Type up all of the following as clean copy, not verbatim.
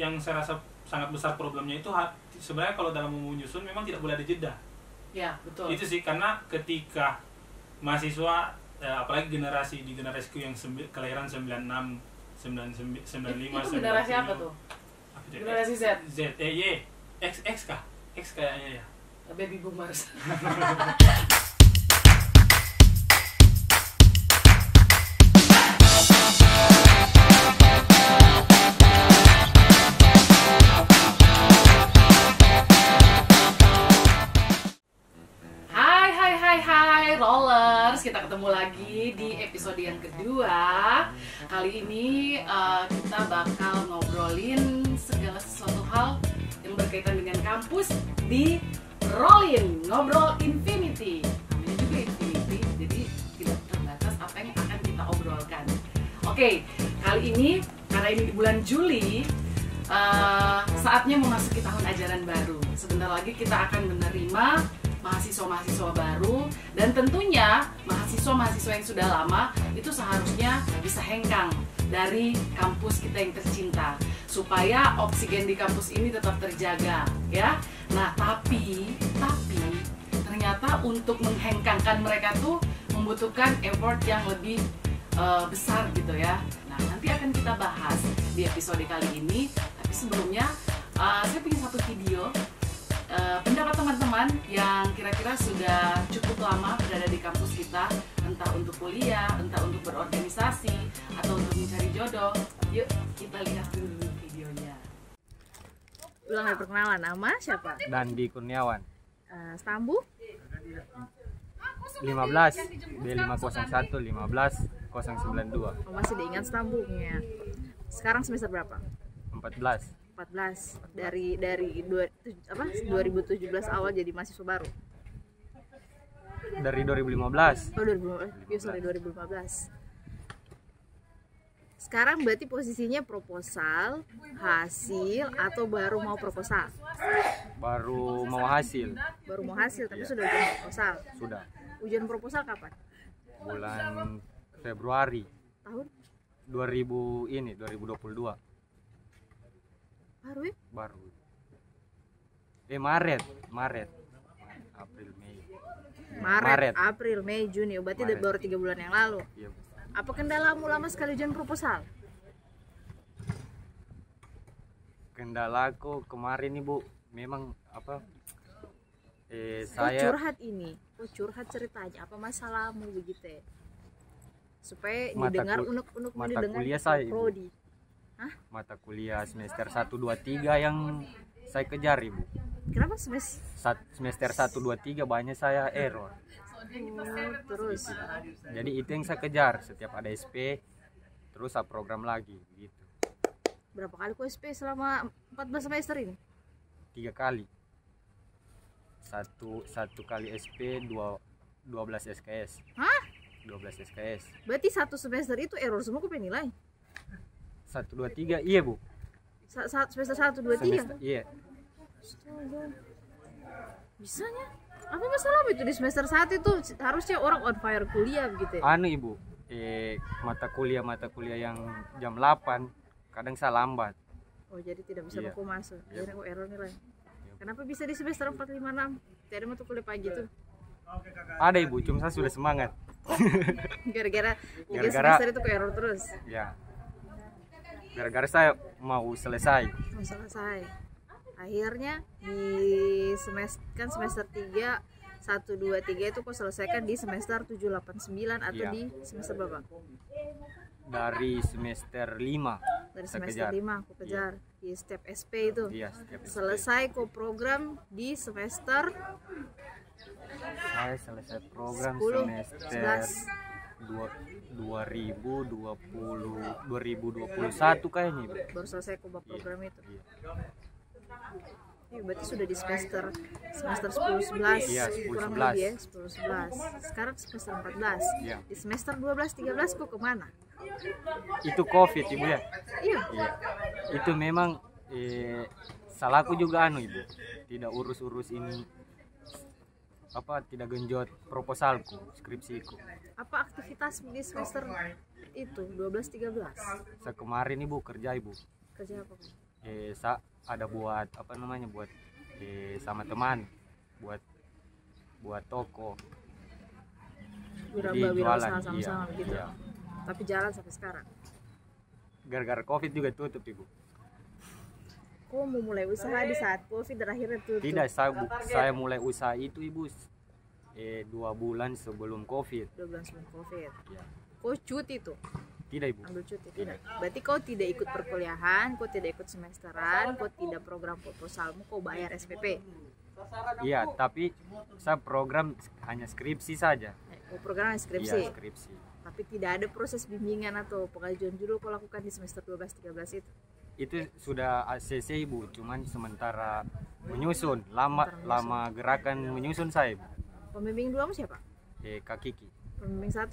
Yang saya rasa sangat besar problemnya itu sebenarnya kalau dalam menyusun memang tidak boleh ada jeda. Ya, betul. Itu sih, karena ketika mahasiswa apalagi generasiku yang kelahiran 96, 95, itu generasi apa tuh? Generasi Z. X kah? X kayaknya ya. Baby boomers. Hai Rollers, kita ketemu lagi di episode yang kedua. Kali ini kita bakal ngobrolin segala sesuatu hal yang berkaitan dengan kampus di Rollin, ngobrol Infinity. Namanya juga Infinity, jadi tidak terbatas apa yang akan kita obrolkan. Oke, kali ini karena ini di bulan Juli, saatnya memasuki tahun ajaran baru. Sebentar lagi kita akan menerima mahasiswa-mahasiswa baru, dan tentunya mahasiswa-mahasiswa yang sudah lama itu seharusnya bisa hengkang dari kampus kita yang tercinta supaya oksigen di kampus ini tetap terjaga, ya. Nah, tapi ternyata untuk menghengkangkan mereka tuh membutuhkan effort yang lebih besar gitu ya. Nah, nanti akan kita bahas di episode kali ini. Tapi sebelumnya saya punya satu video pendapat teman-teman yang kira-kira sudah cukup lama berada di kampus kita, entah untuk kuliah, entah untuk berorganisasi, atau untuk mencari jodoh. Yuk kita lihat dulu videonya. Ulang lagi perkenalan, nama siapa? Dandi Kurniawan. Stambu? 15 B501 15092. Oh, masih diingat Stambunya. Sekarang semester berapa? 14. 14. Dari 2017 awal jadi mahasiswa baru. Dari 2015. Oh, 2015. Sekarang berarti posisinya proposal, hasil, atau baru mau proposal? Baru mau hasil. Baru mau hasil, tapi sudah ujian proposal. Sudah. Ujian proposal kapan? Bulan Februari. Tahun? 2022. Baru ya? Baru. Maret. April, Mei. Maret, April, Mei, Juni. Berarti Maret. baru 3 bulan yang lalu. Iya. Apa kendalamu lama sekali ujian proposal? Kendalaku kemarin nih, Bu, memang apa? Saya curhat ini. Curhat ceritanya. Apa masalahmu begitu ya? Supaya didengar unek-unek mata didengar kuliah saya, Ibu. prodi. Mata kuliah semester 1 2 3 yang saya kejar, Ibu. Kenapa semester? Semester 1 2 3 banyak saya error. Terus Jadi itu yang saya kejar, setiap ada SP terus saya program lagi gitu. berapa kali ku SP selama 14 semester ini? 3 kali. Satu kali SP 12 SKS. Hah? 12 SKS. Berarti satu semester itu error semua ku penilai. 1 2 3 iya, Bu. Semester 1 2 3. Iya. Bisanya? Apa masalah itu di semester 1 itu harusnya orang on fire kuliah gitu ya? Anu, Ibu, mata kuliah yang jam 8 kadang saya lambat. Oh, jadi tidak bisa Iya. baku masuk. Iya. Akhirnya kok error nilai. Kenapa bisa di semester 4 5 6? Tidak mau tuh kuliah pagi tuh. Ada, Ibu, cuma saya sudah semangat. Gara-gara 3 Gara-gara- semester itu ke error terus. Ya. Gara-gara saya mau selesai. Mau selesai. Akhirnya di semester 3 1 2 3 itu kok selesaikan di semester 7 8 9 atau Iya. di semester berapa? Dari semester 5 Dari saya semester kejar. 5 aku kejar di step SP itu. Iya, setiap SP. Selesai kok program di semester Saya selesai program 10, semester 2021 kayaknya, Ibu. baru selesai kok program itu. Iya. Berarti sudah di semester 10 11. Iya, 10, kurang 11. lebih ya, 10 11. Sekarang semester 14. Iya. Di semester 12 13 kok kemana? Itu COVID, Ibu, ya. Iya. Iya. Itu memang salahku juga, anu, Ibu. Tidak urus ini tidak genjot proposalku, skripsiku. Apa aktivitas di semester itu 12 13? Saya kemarin, Ibu, kerja, Ibu. Kerja apa? ada buat apa namanya, buat sama teman, buat toko. Jadi Wirausaha jualan, sama-sama iya, gitu. iya. Tapi jalan sampai sekarang. Gara-gara Covid juga tutup, Ibu. Kok mau mulai usaha di saat Covid dan akhirnya tutup? Tidak, saya mulai usaha itu, Ibu, 2 bulan sebelum Covid. 2 bulan sebelum Covid. Ya. Kau cuti tuh? Tidak, Ibu. Ambil cuti? Tidak. Berarti kau tidak ikut perkuliahan, kau tidak ikut semesteran, kau tidak program proposalmu, kau bayar SPP? Iya, tapi saya program hanya skripsi saja. Kau program skripsi? Iya, skripsi. Tapi tidak ada proses bimbingan atau pengajuan judul kau lakukan di semester 12-13 itu? Itu sudah ACC, Ibu, cuman sementara menyusun, lama gerakan menyusun saya, Ibu. Pembimbing 2 siapa? Kak Kiki. Pembimbing 1?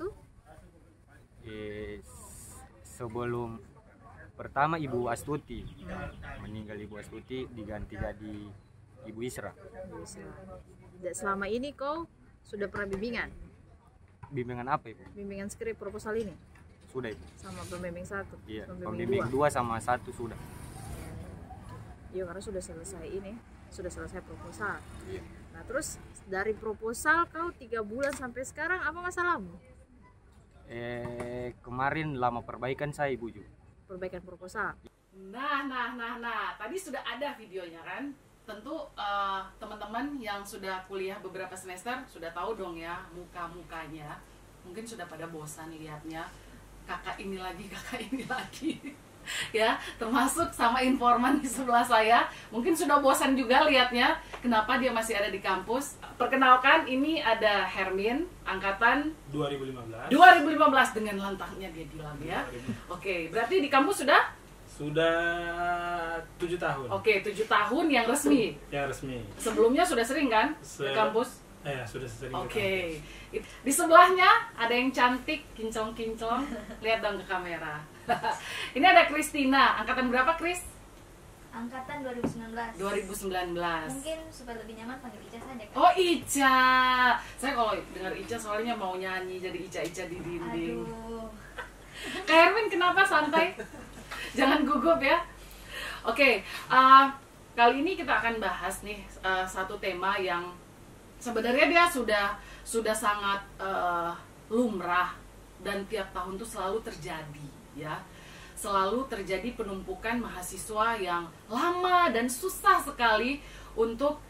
Sebelum pertama Ibu Astuti, meninggal Ibu Astuti, diganti jadi Ibu Isra. Bisa. Selama ini kau sudah pernah bimbingan? Bimbingan apa, Ibu? Bimbingan skrip proposal ini? Sudah, Ibu. Sama pembimbing 1? Iya, Pembimbing pembimbing 2 sama 1 sudah. Iya, karena sudah selesai ini, sudah selesai proposal. Iya. Nah, terus dari proposal kau 3 bulan sampai sekarang apa masalahmu? Kemarin lama perbaikan saya, Ibu, juga. Perbaikan proposal. Nah, tadi sudah ada videonya kan? Tentu teman-teman yang sudah kuliah beberapa semester sudah tahu dong ya muka-mukanya. Mungkin sudah pada bosan lihatnya, kakak ini lagi. Ya, termasuk sama informan di sebelah saya. Mungkin sudah bosan juga lihatnya. Kenapa dia masih ada di kampus? Perkenalkan, ini ada Hermin, angkatan 2015 dengan lantangnya dia bilang ya. Oke, berarti di kampus sudah 7 tahun. Oke, 7 tahun yang resmi. Yang resmi. Sebelumnya sudah sering kan ke kampus? Sudah sering. Oke. Di sebelahnya ada yang cantik, kinclong-kinclong. Lihat dong ke kamera. Ini ada Kristina. Angkatan berapa, Kris? Angkatan 2019. 2019. Mungkin supaya lebih nyaman panggil Ica saja kan? Oh, Ica. Saya kalau dengar Ica soalnya mau nyanyi jadi Ica-Ica di dinding. Aduh. Kak Hermin kenapa santai? Jangan gugup ya. Oke, kali ini kita akan bahas nih satu tema yang sebenarnya dia sudah sangat lumrah dan tiap tahun tuh selalu terjadi ya. Selalu terjadi penumpukan mahasiswa yang lama dan susah sekali untuk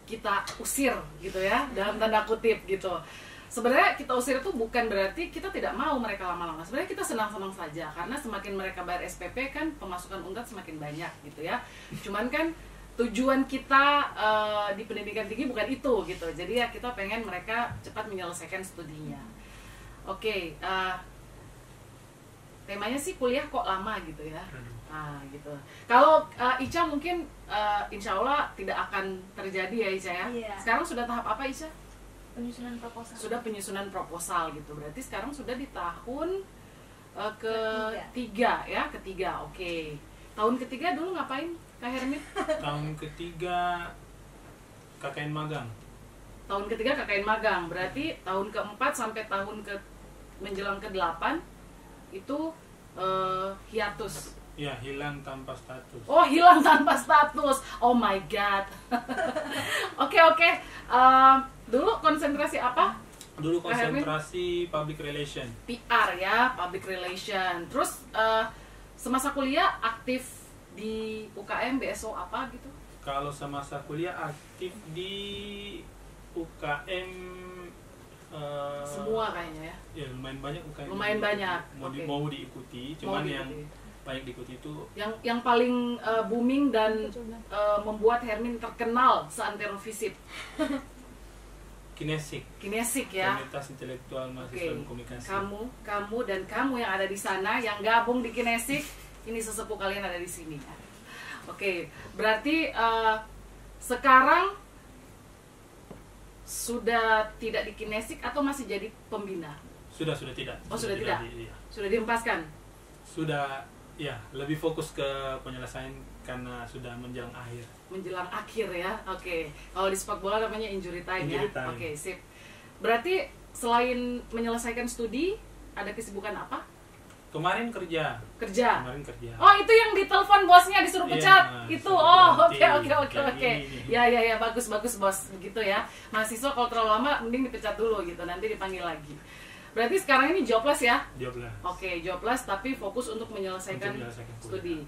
kita usir gitu ya, dalam tanda kutip gitu. Sebenarnya kita usir itu bukan berarti kita tidak mau mereka lama-lama. Sebenarnya kita senang-senang saja karena semakin mereka bayar SPP kan pemasukan UNTAD semakin banyak gitu ya. Cuman kan tujuan kita di pendidikan tinggi bukan itu gitu. Jadi ya kita pengen mereka cepat menyelesaikan studinya. Oke, temanya sih kuliah kok lama gitu ya. Nah gitu. Kalau Ica mungkin insya Allah tidak akan terjadi ya Ica ya. Iya. Sekarang sudah tahap apa Ica? Penyusunan proposal. Sudah penyusunan proposal gitu. Berarti sekarang sudah di tahun ketiga ya, ketiga. Oke. Tahun ketiga dulu ngapain Kak Hermin? Tahun ketiga KKN magang. Tahun ketiga KKN magang. Berarti tahun keempat sampai tahun menjelang ke-8 itu hiatus. Ya, hilang tanpa status. Oh, hilang tanpa status. Oh my god. Oke. Dulu konsentrasi apa? Dulu konsentrasi public relation. PR ya, public relation. Terus semasa kuliah aktif di UKM, BSO apa gitu? Kalau semasa kuliah aktif di UKM semua kayaknya ya. Ya lumayan banyak UKM. Lumayan banyak. Mau diikuti, cuman yang banyak diikuti itu yang paling booming dan membuat Hermin terkenal seantero FISIP. Kinesik ya. Komunitas Intelektual Mahasiswa Komunikasi. Kamu dan kamu yang ada di sana yang gabung di Kinesik, ini sesepuh kalian ada di sini. Oke, berarti sekarang sudah tidak di Kinesik atau masih jadi pembina? Sudah tidak. Oh, sudah tidak. Iya. Sudah dihempaskan. Sudah ya, lebih fokus ke penyelesaian karena sudah menjelang akhir. Menjelang akhir ya. Oke. Kalau di sepak bola namanya injury time ya. Oke, sip. Berarti selain menyelesaikan studi, ada kesibukan apa? Kemarin kerja. Kemarin kerja. Oh, itu yang ditelepon bosnya disuruh pecat. Itu. Oh, oke. Ya, bagus bos. Begitu ya. Mahasiswa kalau terlalu lama mending dipecat dulu gitu, nanti dipanggil lagi. Berarti sekarang ini jobless ya? Jobless. Oke, jobless tapi fokus untuk menyelesaikan studi.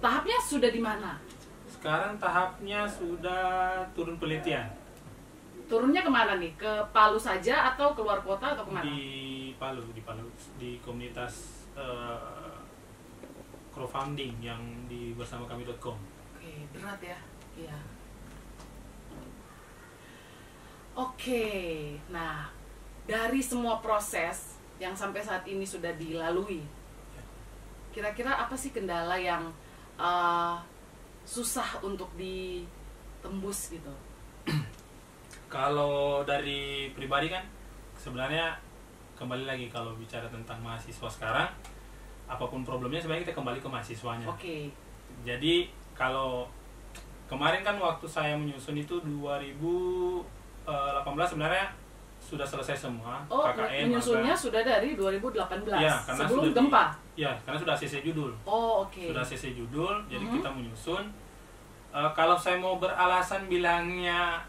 Tahapnya sudah di mana? Sekarang tahapnya sudah turun penelitian. Turunnya kemana nih? Ke Palu saja atau keluar kota atau kemana? Di Palu, di komunitas crowdfunding yang di bersamakami.com. Oke, berat ya. Iya. Oke, nah dari semua proses yang sampai saat ini sudah dilalui, kira-kira apa sih kendala yang susah untuk ditembus gitu? Kalau dari pribadi kan sebenarnya kembali lagi kalau bicara tentang mahasiswa sekarang, apapun problemnya sebenarnya kita kembali ke mahasiswanya. Oke. Jadi kalau kemarin kan waktu saya menyusun itu 2018 sebenarnya sudah selesai semua. Oh, KKN, menyusunnya sudah dari 2018 ya, sebelum gempa. Ya, karena sudah CC judul. Oh, oke. Sudah CC judul, jadi kita menyusun. Kalau saya mau beralasan bilangnya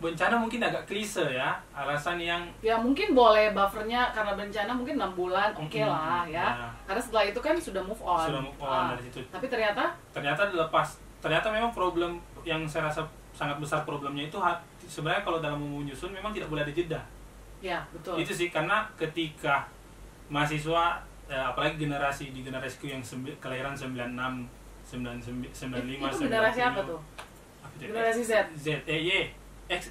bencana mungkin agak klise ya, alasan yang ya mungkin boleh buffernya karena bencana mungkin 6 bulan oke lah ya. Karena setelah itu kan sudah move on. Dari situ. Tapi ternyata memang problem yang saya rasa sangat besar problemnya itu sebenarnya kalau dalam menyusun memang tidak boleh ada jeda. Ya, betul. Itu sih karena ketika mahasiswa apalagi generasiku yang kelahiran 96, 95, itu generasi apa tuh? Generasi Z. X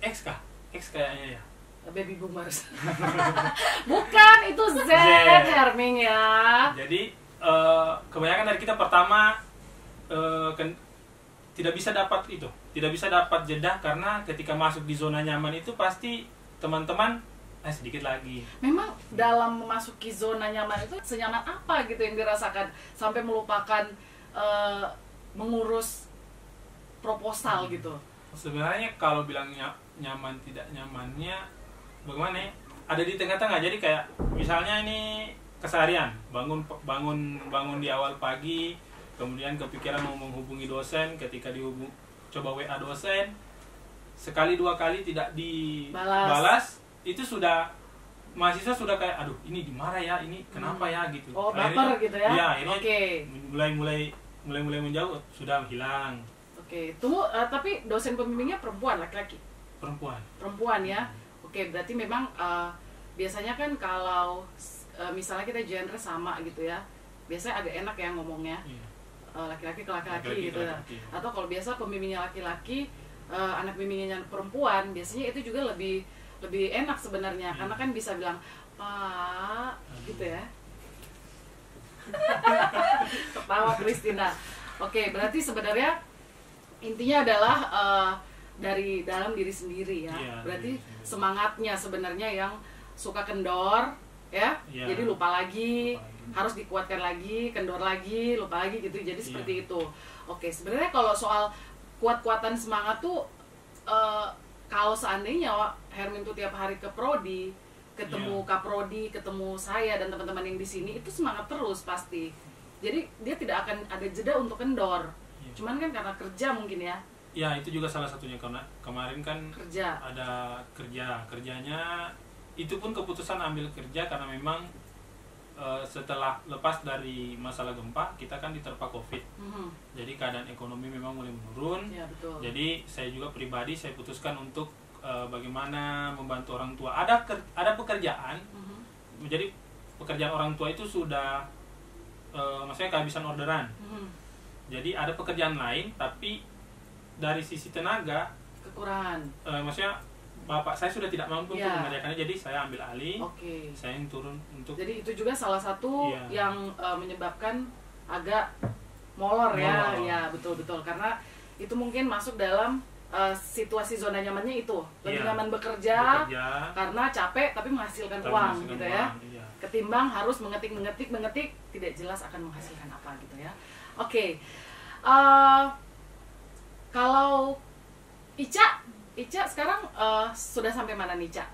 kayaknya ya. Baby boomers. Bukan, itu Z. Herming ya. Jadi kebanyakan dari kita pertama tidak bisa dapat jeda karena ketika masuk di zona nyaman itu pasti teman-teman sedikit lagi. Memang dalam memasuki zona nyaman itu senyaman apa gitu yang dirasakan sampai melupakan mengurus proposal gitu? Sebenarnya kalau bilang nyaman tidak nyamannya bagaimana ya? Ada di tengah-tengah. Jadi kayak misalnya ini keseharian, bangun di awal pagi, kemudian kepikiran mau menghubungi dosen, ketika coba WA dosen, sekali dua kali tidak dibalas, itu sudah mahasiswa sudah kayak aduh ini dimarah ya, ini kenapa ya gitu. Oh, baper gitu ya? Iya, akhirnya mulai menjauh, sudah hilang. Oke, tunggu, tapi dosen pembimbingnya perempuan, laki-laki? Perempuan ya. Oke, berarti memang biasanya kan kalau misalnya kita genre sama gitu ya, biasanya agak enak ya ngomongnya. Laki-laki ke laki-laki gitu ya. Atau kalau biasa pembimbingnya laki-laki, anak bimbingnya perempuan, biasanya itu juga lebih enak sebenarnya, karena kan bisa bilang Pak gitu ya. Ketawa Christina. Oke, berarti sebenarnya intinya adalah dari dalam diri sendiri ya. Berarti semangatnya sebenarnya yang suka kendor ya. Jadi lupa lagi, harus dikuatkan lagi, kendor lagi, lupa lagi gitu. Jadi seperti itu. Oke, sebenarnya kalau soal kuat-kuatan semangat tuh kalau seandainya Hermin tuh tiap hari ke prodi, ketemu Kaprodi, ketemu saya dan teman-teman yang di sini, itu semangat terus pasti. Jadi dia tidak akan ada jeda untuk kendor. Cuman kan karena kerja mungkin ya. Ya, itu juga salah satunya karena kemarin kan ada kerjanya itu pun keputusan ambil kerja karena memang setelah lepas dari masalah gempa kita kan diterpa COVID. Jadi keadaan ekonomi memang mulai menurun. Ya, betul. Jadi saya juga pribadi saya putuskan untuk bagaimana membantu orang tua. Ada pekerjaan. Jadi pekerjaan orang tua itu sudah maksudnya kehabisan orderan. Jadi ada pekerjaan lain tapi dari sisi tenaga kekurangan. Maksudnya bapak saya sudah tidak mampu untuk mengerjakannya, jadi saya ambil alih. Saya yang turun untuk. Jadi itu juga salah satu yang menyebabkan agak molor ya. Ya, betul-betul karena itu mungkin masuk dalam situasi zona nyamannya itu. Lebih nyaman bekerja karena capek tapi menghasilkan uang gitu ya. Ketimbang harus mengetik tidak jelas akan menghasilkan apa gitu ya. Oke. Kalau Ica sekarang sudah sampai mana nih, Ica?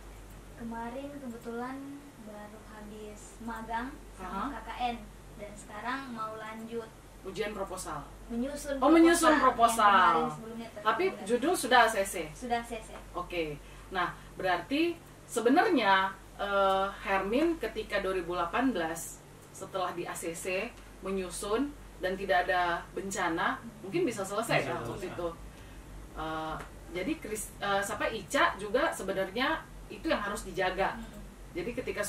Kemarin kebetulan baru habis magang sama KKN. dan sekarang mau lanjut Ujian proposal. menyusun Menyusun yang proposal. kemarin sebelumnya Tapi tertunda. judul sudah ACC. Sudah CC. Oke. Nah, berarti sebenarnya Hermin ketika 2018 setelah di ACC menyusun dan tidak ada bencana, mungkin bisa selesai Bisa kan selesai. waktu itu. Jadi Ica juga sebenarnya itu yang harus dijaga. Jadi ketika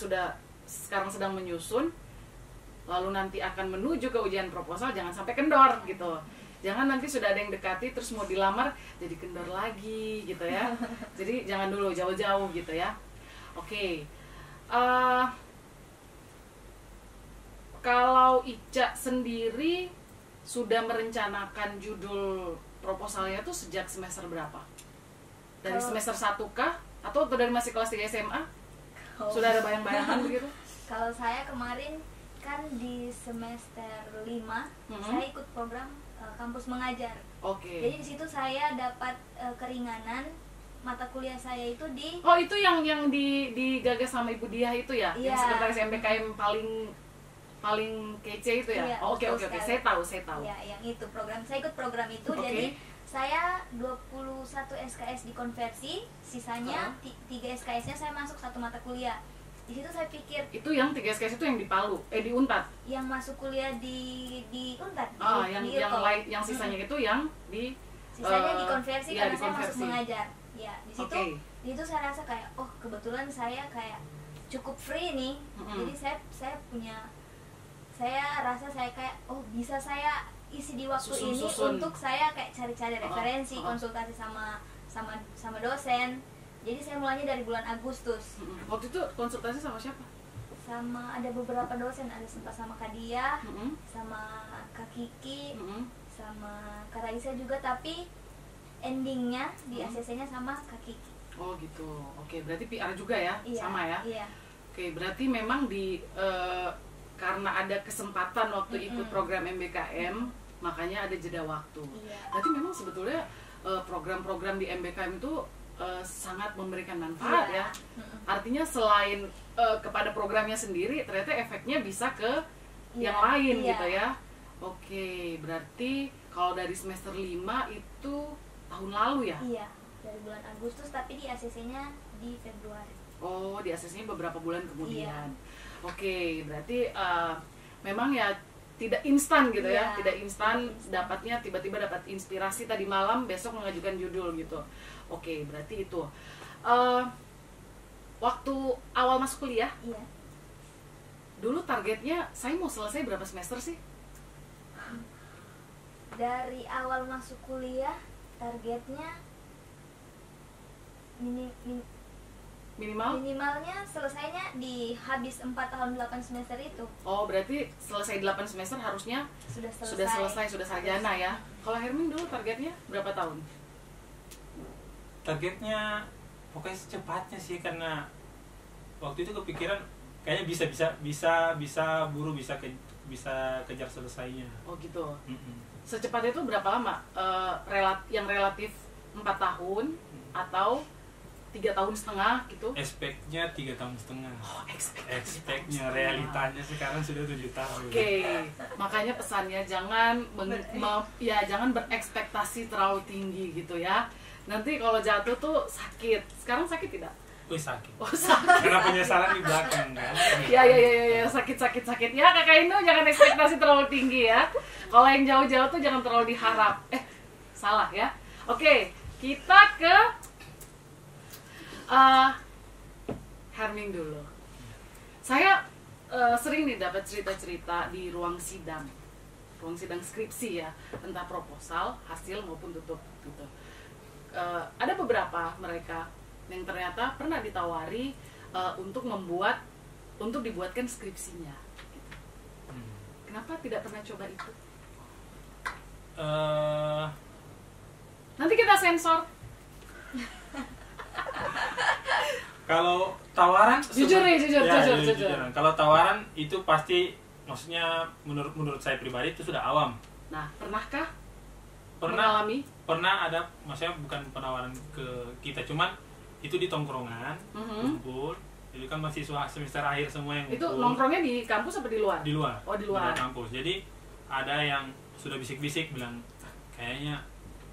sekarang sedang menyusun, lalu nanti akan menuju ke ujian proposal, jangan sampai kendor gitu. Jangan nanti sudah ada yang dekati terus mau dilamar jadi kendor lagi gitu ya. Jadi jangan dulu jauh-jauh gitu ya. Oke. Kalau Ica sendiri sudah merencanakan judul proposalnya tuh sejak semester berapa? Dari Kalau- semester 1 kah? Atau dari masih kelas 3 SMA? Sudah ada bayang-bayangan begitu? Kalau saya kemarin kan di semester 5 saya ikut program kampus mengajar. Oke. Jadi di situ saya dapat keringanan mata kuliah saya itu di Oh, itu yang digagas sama Ibu Diah itu ya? Iya. Yang sekretaris MBKM paling kece itu ya? Iya, Oh, oke. betul Saya sekali. tahu. ya yang itu program saya ikut program itu. Oke. Jadi saya 21 SKS dikonversi, sisanya 3 SKS-nya saya masuk satu mata kuliah. Di situ saya pikir Itu yang 3 SKS itu yang di Palu, di Unpad. yang masuk kuliah di Unpad, Yang di Ilkom. lain, yang sisanya itu yang di Sisanya dikonversi iya, karena saya masuk dikonversi. mengajar. Ya, di situ Oke. di situ saya rasa kayak kebetulan saya kayak cukup free nih. Jadi saya rasa saya kayak bisa saya isi di waktu ini Susun. untuk saya kayak cari-cari referensi, konsultasi sama dosen. Jadi saya mulainya dari bulan Agustus. Waktu itu konsultasi sama siapa? Sama ada beberapa dosen, ada sempat sama Kak Dia, Mm-mm. sama Kak Kiki, Mm-mm. sama Kak Raisa juga, tapi endingnya di ACC-nya sama Kak Kiki. Oh gitu. Oke, berarti PR juga ya? Iya, Sama ya? Iya. Oke, berarti memang karena ada kesempatan waktu ikut program MBKM, makanya ada jeda waktu. Iya. Berarti memang sebetulnya program-program di MBKM itu sangat memberikan manfaat Iya. ya. Artinya selain kepada programnya sendiri, ternyata efeknya bisa ke Iya, yang lain iya. gitu ya. Oke, berarti kalau dari semester 5 itu tahun lalu ya? Iya, dari bulan Agustus, tapi di ACC-nya di Februari. Oh, di ACC-nya beberapa bulan kemudian. Iya. Oke, berarti memang ya tidak instan gitu ya, Iya, tidak instan tidak instan. dapatnya tiba-tiba dapat inspirasi tadi malam, besok mengajukan judul gitu. Oke, berarti itu. Waktu awal masuk kuliah, Iya. dulu targetnya saya mau selesai berapa semester sih? Dari awal masuk kuliah, targetnya Minimal? minimalnya selesainya di habis 4 tahun 8 semester itu. Oh, berarti selesai 8 semester harusnya Sudah sudah sarjana ya. Kalau Hermin dulu targetnya berapa tahun? Targetnya pokoknya secepatnya sih, karena waktu itu kepikiran kayaknya bisa buru bisa kejar selesainya. Oh gitu. Mm-mm. Secepat itu berapa lama? Yang relatif 4 tahun atau 3,5 tahun gitu? Expect-nya 3,5 tahun. Oh, Expect-nya, realitanya sekarang sudah 7 tahun. Oke, makanya pesannya jangan jangan berekspektasi terlalu tinggi gitu ya. Nanti kalau jatuh tuh sakit. Sekarang sakit tidak? Wih, sakit. Oh, sakit. Karena penyesalan di belakang kan. Ya, sakit. Ya, Kakak Indo jangan ekspektasi terlalu tinggi ya. Kalau yang jauh-jauh tuh jangan terlalu diharap. Salah ya. Oke, kita ke Herming dulu. Saya sering nih dapat cerita-cerita di ruang sidang skripsi ya, entah proposal, hasil maupun tutup gitu. Ada beberapa mereka yang ternyata pernah ditawari untuk dibuatkan skripsinya. Gitu. Kenapa tidak pernah coba itu? Nanti kita sensor. Kalau tawaran Jujur. Kalau tawaran itu pasti, maksudnya menurut saya pribadi itu sudah awam. Nah, pernahkah Pernah mengalami? ada, maksudnya bukan penawaran ke kita, cuman itu di tongkrongan, kumpul, Jadi kan mahasiswa semester akhir semua yang Itu ngumpul nongkrongnya di kampus apa di luar? di luar. Oh, di luar. kampus. Jadi ada yang sudah bisik-bisik bilang kayaknya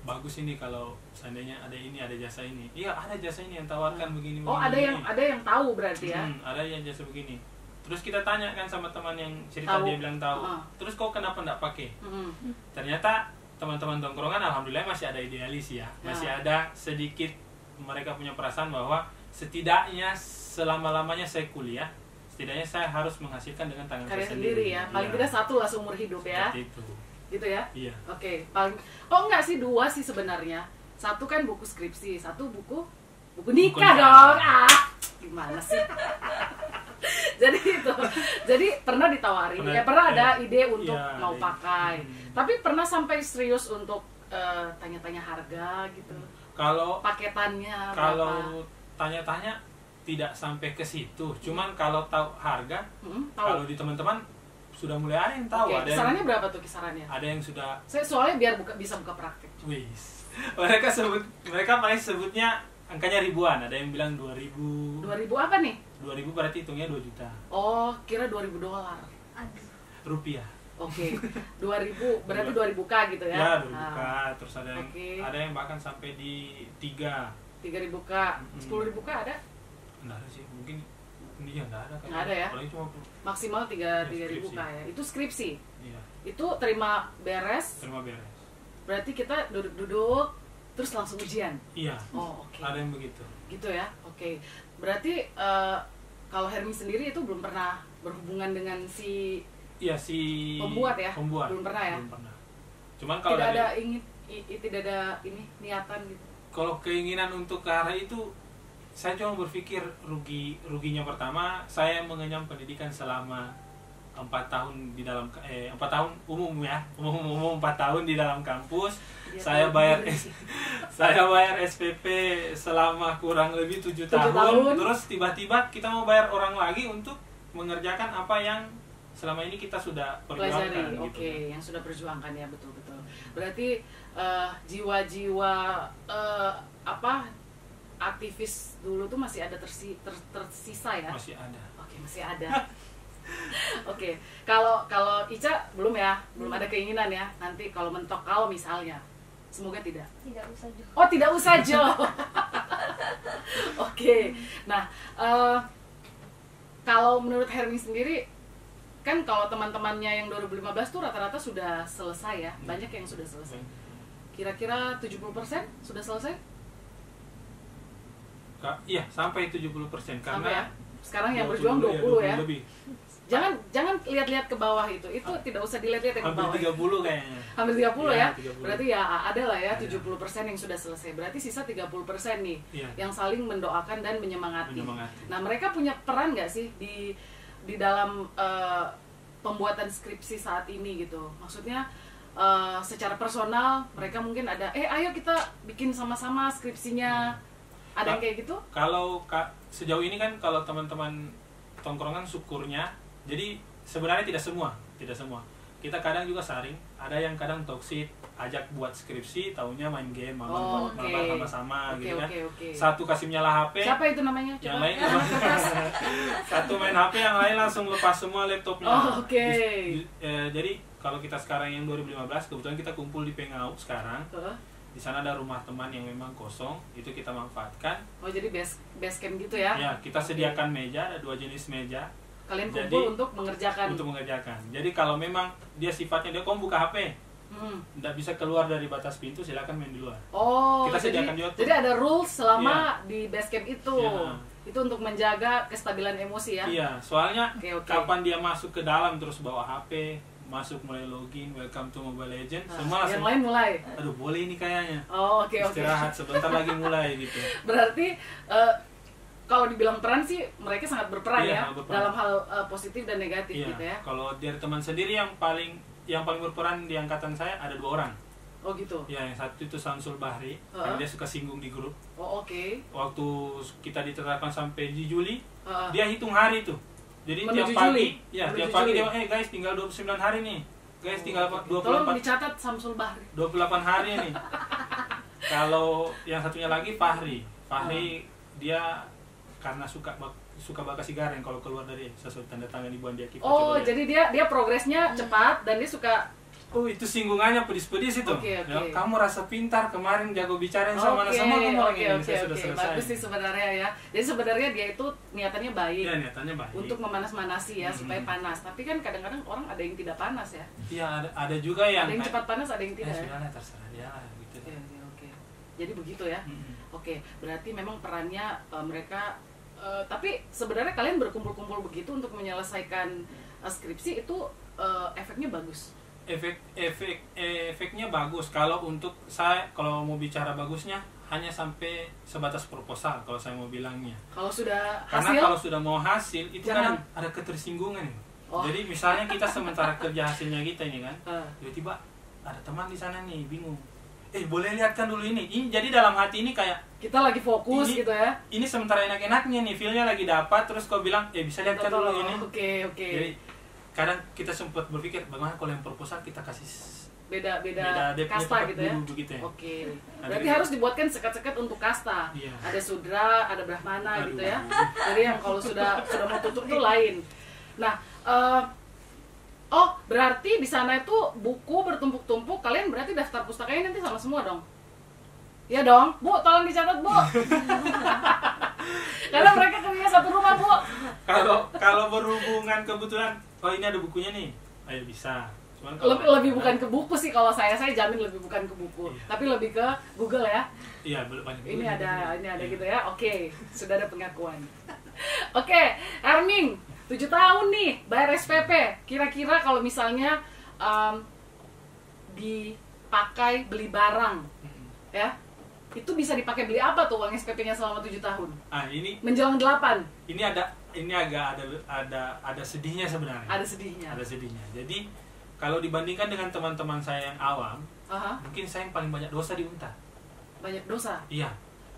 bagus ini kalau seandainya ada ini, ada jasa ini. Iya, ada jasa ini yang tawarkan begini. Oh, begini, ada yang tahu berarti ya. ada yang jasa begini. Terus kita tanya kan sama teman yang cerita, Tahu. dia bilang tahu. Ah. Terus kok kenapa enggak pakai? Mm. Ternyata teman-teman tongkrongan alhamdulillah masih ada idealis ya. Masih ada sedikit mereka punya perasaan bahwa setidaknya selama-lamanya saya kuliah, setidaknya saya harus menghasilkan dengan tangan Karya saya sendiri ya. Paling Iya. tidak satu lah seumur hidup ya. Seperti itu. Gitu ya. Iya. Oke, paling enggak sih, 2 sih sebenarnya. Satu kan buku skripsi, satu buku nikah nikah. dong. Gimana sih? Jadi itu. Jadi pernah ditawari, pernah ada ide untuk Iya, mau ada. pakai. Tapi pernah sampai serius untuk tanya-tanya harga gitu. Kalau Paketannya kalau tanya-tanya tidak sampai ke situ. Cuman kalau tahu harga, tahu. kalau di teman-teman sudah mulai ada yang tahu. Oke, Ada yang, kisarannya berapa tuh kisarannya? ada yang sudah Saya soalnya biar bisa buka praktek. wis. Mereka paling sebutnya angkanya ribuan. Ada yang bilang 2000. 2000 apa nih? 2000 berarti hitungnya 2 juta Oh, kira $2.000. Aduh. rupiah. Oke. 2000 berarti 2000K gitu ya. Ya, 2000K. Nah, Terus ada yang Oke. ada yang bahkan sampai di 3. 3000K. Mm-mm. 10.000K ada? Enggak ada sih, mungkin ini ya enggak ada kan. Nggak ada ya? Paling cuma Maksimal 3000K ya. Itu skripsi. iya, Itu terima beres. terima beres. Berarti kita duduk-duduk terus langsung ujian. Iya. Oh, oke. Ada yang begitu. Gitu ya. Oke. Berarti kalau Hermi sendiri itu belum pernah berhubungan dengan si Iya, si Pembuat ya? Pembuat. Belum pernah ya? Belum pernah. Cuman kalau tidak dari ada tidak ada ini niatan gitu. kalau keinginan untuk ke arah itu, saya cuma berpikir ruginya pertama saya mengenyam pendidikan selama 4 tahun di dalam 4 tahun umum 4 tahun di dalam kampus. Dia Saya tahu bayar diri. saya bayar SPP selama kurang lebih 7 tahun. tahun. Terus tiba-tiba kita mau bayar orang lagi untuk mengerjakan apa yang selama ini kita sudah perjuangkan Pelajari, gitu. oke, yang sudah perjuangkan ya, betul-betul. Berarti jiwa-jiwa aktivis dulu tuh masih ada tersisa ya? Masih ada. Oke, masih ada. Oke, kalau Ica belum ya, belum ada keinginan ya. Nanti kalau mentok kalau misalnya, semoga tidak. Tidak usah juga. Oh, tidak usah Jo. Oke, nah kalau menurut Hermi sendiri, kan kalau teman-temannya yang 2015 tuh rata-rata sudah selesai ya, banyak yang sudah selesai. Kira-kira 70% sudah selesai? Iya, sampai 70% Sampai karena ya? Sekarang yang berjuang 20 ya. lebih. Jangan lihat-lihat ke bawah itu tidak usah dilihat-lihat yang ke Hampir bawah. 30 kayaknya. Hampir 30 ya. 30. Berarti ya ada lah ya Ada. 70% yang sudah selesai. Berarti sisa 30% nih Iya. yang saling mendoakan dan menyemangati. Menyemangati. Nah, mereka punya peran nggak sih di dalam pembuatan skripsi saat ini gitu? Maksudnya secara personal mereka mungkin ada ayo kita bikin sama-sama skripsinya. Ada yang kayak gitu? Kalau sejauh ini kan kalau teman-teman tongkrongan syukurnya, jadi sebenarnya tidak semua. Kita kadang juga saring, ada yang kadang toksit, ajak buat skripsi, taunya main game, mabar sama-sama gitu kan. Oke. Satu kasih nyala HP, Siapa itu namanya? yang Coba. lain satu main HP, yang lain langsung lepas semua laptopnya. Oh, oke. Jadi kalau kita sekarang yang 2015, kebetulan kita kumpul di Pengau sekarang. Di sana ada rumah teman yang memang kosong, itu kita manfaatkan. Oh, jadi base camp gitu ya? Ya, kita sediakan meja, ada 2 jenis meja. Kalian Jadi, kumpul untuk mengerjakan. Jadi kalau memang dia sifatnya dia buka HP, Hmm. tidak bisa keluar dari batas pintu, silakan main di luar. Oh, Kita sediakan juga tuh. jadi ada rules selama di base camp itu. Iya. Itu untuk menjaga kestabilan emosi ya? Iya, soalnya Oke. kapan dia masuk ke dalam terus bawa HP, masuk mulai login, welcome to Mobile Legends, Nah, semua yang langsung, lain mulai. aduh boleh ini kayaknya. Oh, oke. Istirahat sebentar lagi mulai gitu. Berarti kalau dibilang peran sih mereka sangat berperan Iya, ya sangat berperan. dalam hal positif dan negatif Iya, gitu ya. kalau dari teman sendiri yang paling berperan di angkatan saya ada 2 orang. Oh gitu. Ya, yang satu itu Samsul Bahri, karena dia suka singgung di grup. Oh oke. Waktu kita ditetapkan sampai di Juli, Heeh. dia hitung hari tuh. Jadi Menuju tiap pagi, Juli? ya Menuju tiap pagi Juli. dia guys tinggal 29 hari nih. Guys tinggal Oke. 24 Tolong dicatat Samsul Bahri. 28 hari nih. Kalau yang satunya lagi Fahri. Fahri dia karena suka suka bakasi garing kalau keluar dari sesuai tanda tangan Ibu Andi Akifa. Oh, Coba lihat. jadi dia progresnya cepat dan dia suka. Oh, itu singgungannya pedis-pedis itu. Oke. Ya, kamu rasa pintar, kemarin jago bicara sama sama kamu orang ini. Saya sudah selesai. Bagus sih sebenarnya ya. Jadi sebenarnya dia itu niatannya baik. Iya, niatannya baik. Untuk memanas-manasi ya supaya panas. Tapi kan kadang-kadang orang ada yang tidak panas ya. Iya, ada juga yang Ada yang cepat panas, ada yang tidak. sudah lah, terserah dia lah gitu. Oke. Jadi begitu ya. Oke, berarti memang perannya mereka tapi sebenarnya kalian berkumpul-kumpul begitu untuk menyelesaikan skripsi itu efeknya bagus. Efeknya bagus. Kalau untuk saya, kalau mau bicara bagusnya hanya sampai sebatas proposal kalau saya mau bilangnya. Kalau sudah Karena hasil, kalau sudah mau hasil itu jangan. kan ada ketersinggungan. Oh. Jadi misalnya kita sementara kerja hasilnya kita ini kan, Eh. tiba-tiba ada teman di sana nih bingung. Boleh lihatkan dulu ini. Jadi dalam hati ini kayak kita lagi fokus Ini- gitu ya. ini sementara enak-enaknya nih, feel-nya lagi dapat, terus kau bilang, bisa lihatkan dulu ini. Oke. Jadi kadang kita sempat berpikir bagaimana kalau yang proposal kita kasih Beda dia kasta tempat gitu ya. duduk begitu ya. Oke. Ada Berarti gitu. harus dibuatkan sekat-sekat untuk kasta. Iya. Ada sudra, ada brahmana Aduh. gitu ya. Jadi yang kalau sudah mau tutup tuh lain. Nah, berarti di sana itu buku bertumpuk-tumpuk. Kalian berarti daftar pustakanya nanti sama semua dong? Iya dong, Bu, tolong dicatat, Bu. Karena mereka kerja satu rumah, Bu. Kalau berhubungan kebetulan, ini ada bukunya nih, ayo bisa. Cuman Lebih bukan ke buku sih kalau saya jamin lebih bukan ke buku, Iya. tapi lebih ke Google ya. Iya, banyak. Ini ada Iya. gitu ya. Oke, sudah ada pengakuan. Oke, Erming, 7 tahun nih bayar SPP. Kira-kira kalau misalnya dipakai beli barang, ya, itu bisa dipakai beli apa tuh uang SPP-nya selama 7 tahun? Ini Menjelang 8. ini agak ada sedihnya sebenarnya. Ada sedihnya. Ada sedihnya. Jadi kalau dibandingkan dengan teman-teman saya yang awam, Aha, mungkin saya yang paling banyak dosa di Unta. banyak dosa. Iya.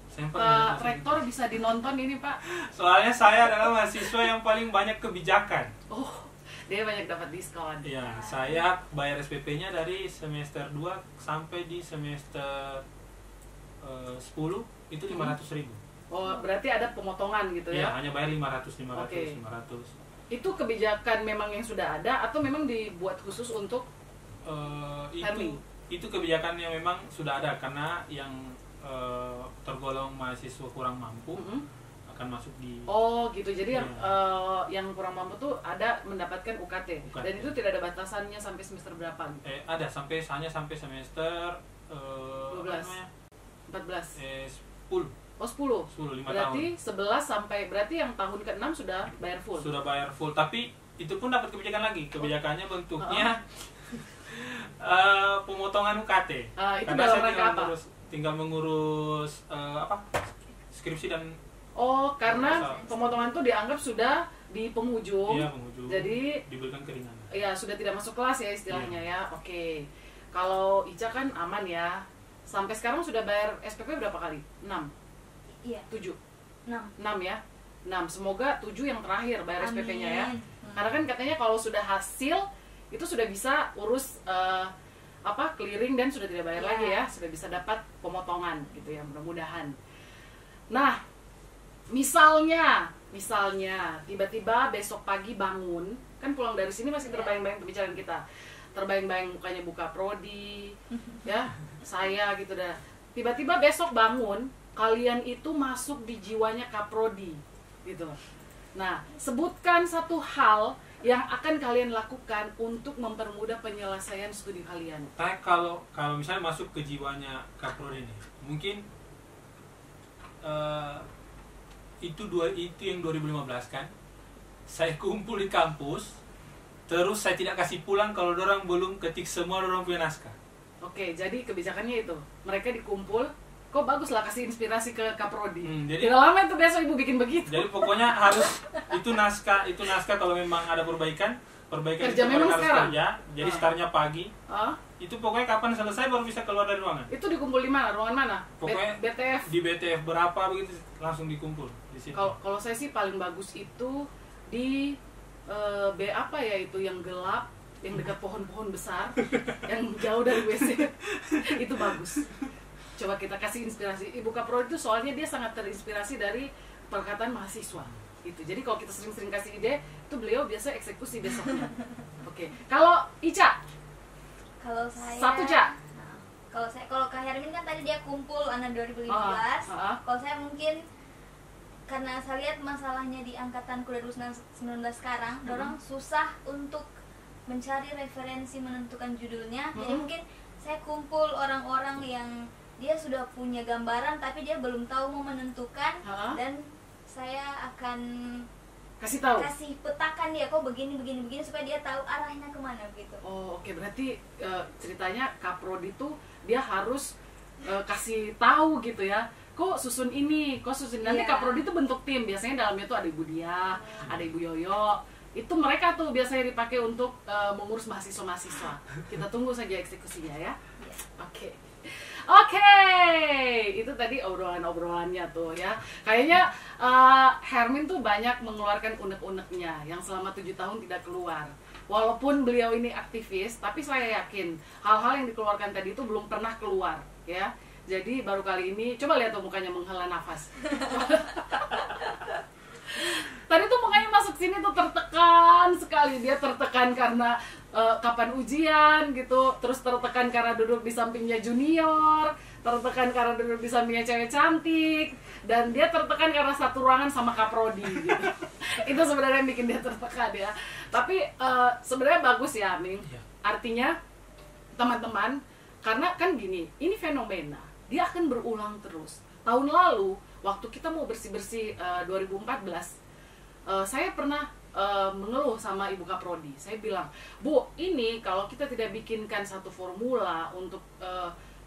Saya yang paling banyak dosa. Rektor bisa dinonton ini, Pak. Soalnya saya adalah mahasiswa yang paling banyak kebijakan. Oh, dia banyak dapat diskon. Iya, saya bayar SPP-nya dari semester 2 sampai di semester 10 itu 500.000. Oh, berarti ada pemotongan gitu Iya, ya? hanya bayar 500. Oke. 500. Itu kebijakan memang yang sudah ada atau memang dibuat khusus untuk Herming? Itu kebijakannya memang sudah ada karena yang tergolong mahasiswa kurang mampu akan masuk di Oh gitu, jadi yang Iya. yang kurang mampu tuh ada mendapatkan UKT. Dan itu tidak ada batasannya sampai semester berapa? ada sampai semester 12. 14. 10 Oh 10. 5 Berarti tahun 11 sampai berarti yang tahun ke-6 sudah bayar full. sudah bayar full, tapi itu pun dapat kebijakan lagi. Kebijakannya bentuknya pemotongan UKT. Itu Karena dalam saya rangka apa? tinggal mengurus skripsi dan Oh, karena pemotongan itu dianggap sudah di penghujung. iya, penghujung. Jadi diberikan keringanan. ya sudah tidak masuk kelas ya istilahnya ya. Oke. Kalau Ica kan aman ya. Sampai sekarang sudah bayar SPP berapa kali? 6. Iya, 7. 6. 6 ya. 6. Semoga 7 yang terakhir bayar SPP-nya ya. Amin. Karena kan katanya kalau sudah hasil itu sudah bisa urus clearing dan sudah tidak bayar Ya. lagi ya, sudah bisa dapat pemotongan gitu ya, mudah-mudahan. Nah, misalnya tiba-tiba besok pagi bangun, kan pulang dari sini masih terbayang-bayang pembicaraan kita. Terbayang-bayang mukanya buka prodi, ya, saya gitu dah. Tiba-tiba besok bangun, kalian itu masuk di jiwanya kaprodi gitu. Nah, sebutkan satu hal yang akan kalian lakukan untuk mempermudah penyelesaian studi kalian. Tapi kalau misalnya masuk ke jiwanya Kaprodi ini, mungkin itu yang 2015 kan, saya kumpul di kampus, terus saya tidak kasih pulang kalau orang belum ketik semua orang punya naskah. Oke, jadi kebijakannya itu, mereka dikumpul. Kok bagus lah kasih inspirasi ke Kaprodi. Jadi- Tidak lama itu besok ibu bikin begitu. Jadi pokoknya harus itu naskah kalau memang ada perbaikan Kerja itu memang harus sekarang? kerja. Jadi startnya pagi. Ah, Itu pokoknya kapan selesai baru bisa keluar dari ruangan. itu dikumpul di mana? Ruangan mana? Pokoknya BTF. Di BTF berapa begitu langsung dikumpul di situ. Kalau saya sih paling bagus itu di apa ya itu yang gelap, yang dekat pohon-pohon besar, yang jauh dari WC. Itu bagus. Coba kita kasih inspirasi. Ibu Kaprodi itu soalnya dia sangat terinspirasi dari perkataan mahasiswa. Itu. Jadi kalau kita sering-sering kasih ide, itu beliau biasa eksekusi besoknya. Oke. Kalau Ica, Kalau saya satu Ca. Kalau Kak Hermin kan tadi dia kumpul anak 2015. Kalau saya mungkin karena saya lihat masalahnya di angkatanku 2019 sekarang, orang susah untuk mencari referensi menentukan judulnya. Jadi mungkin saya kumpul orang-orang yang dia sudah punya gambaran tapi dia belum tahu mau menentukan, dan saya akan Kasih tahu. kasih petakan dia kok begini supaya dia tahu arahnya kemana gitu. Oh, oke. Berarti ceritanya Kaprodi tuh dia harus kasih tahu gitu ya. Kok susun ini, kok susun nanti. Iya. Kaprodi tuh bentuk tim. Biasanya dalamnya tuh ada Ibu Dia, ada Ibu Yoyo. Itu mereka tuh biasanya dipakai untuk mengurus mahasiswa-mahasiswa. Kita tunggu saja eksekusinya ya. Iya. Oke. Oke, itu tadi obrolan-obrolannya tuh ya. Kayaknya Hermin tuh banyak mengeluarkan unek-uneknya yang selama 7 tahun tidak keluar. Walaupun beliau ini aktivis, tapi saya yakin hal-hal yang dikeluarkan tadi itu belum pernah keluar ya. Jadi baru kali ini, coba lihat tuh mukanya menghela nafas. Tadi tuh mukanya masuk sini tuh tertekan sekali. Dia tertekan karena kapan ujian gitu, terus tertekan karena duduk di sampingnya junior, tertekan karena duduk di sampingnya cewek cantik, dan dia tertekan karena satu ruangan sama Kaprodi gitu. Itu sebenarnya yang bikin dia tertekan ya. Tapi sebenarnya bagus ya, Ming. Artinya teman-teman, karena kan gini, ini fenomena, dia akan berulang terus. Tahun lalu waktu kita mau bersih-bersih 2014, saya pernah mengeluh sama Ibu Kaprodi. Saya bilang, Bu, ini kalau kita tidak bikinkan satu formula untuk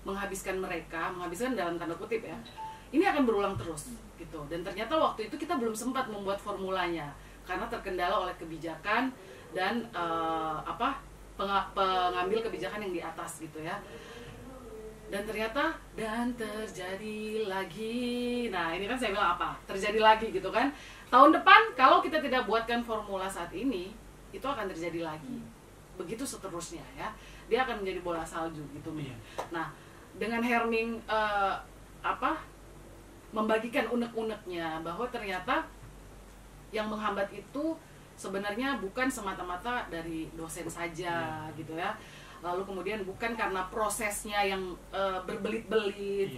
menghabiskan dalam tanda kutip ya, ini akan berulang terus gitu. Dan ternyata waktu itu kita belum sempat membuat formulanya karena terkendala oleh kebijakan dan pengambil kebijakan yang di atas gitu ya. Dan ternyata terjadi lagi. Nah, ini kan saya bilang apa? Terjadi lagi gitu kan. Tahun depan kalau kita tidak buatkan formula saat ini, itu akan terjadi lagi. Begitu seterusnya ya. Dia akan menjadi bola salju gitu. Nah, dengan Herming membagikan unek-uneknya bahwa ternyata yang menghambat itu sebenarnya bukan semata-mata dari dosen saja gitu ya. Lalu kemudian bukan karena prosesnya yang berbelit-belit,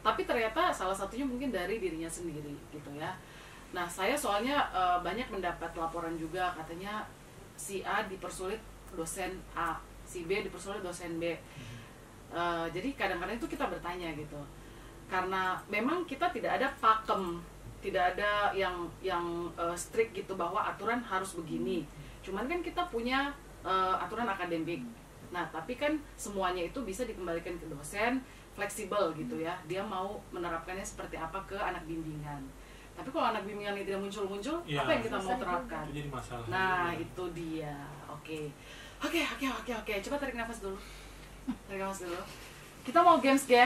tapi ternyata salah satunya mungkin dari dirinya sendiri gitu ya. Nah, saya soalnya banyak mendapat laporan juga, katanya si A dipersulit dosen A, si B dipersulit dosen B. Jadi kadang-kadang itu kita bertanya gitu, karena memang kita tidak ada pakem, tidak ada yang strict gitu bahwa aturan harus begini. Cuman kan kita punya aturan akademik. Nah, tapi kan semuanya itu bisa dikembalikan ke dosen, fleksibel gitu ya. Dia mau menerapkannya seperti apa ke anak bimbingan. Tapi kalau anak bimbingan ini tidak muncul-muncul, apa yang kita mau terapkan? Jadi masalah. Nah, itu dia. Oke. Coba tarik nafas dulu. Tarik nafas dulu. Kita mau games.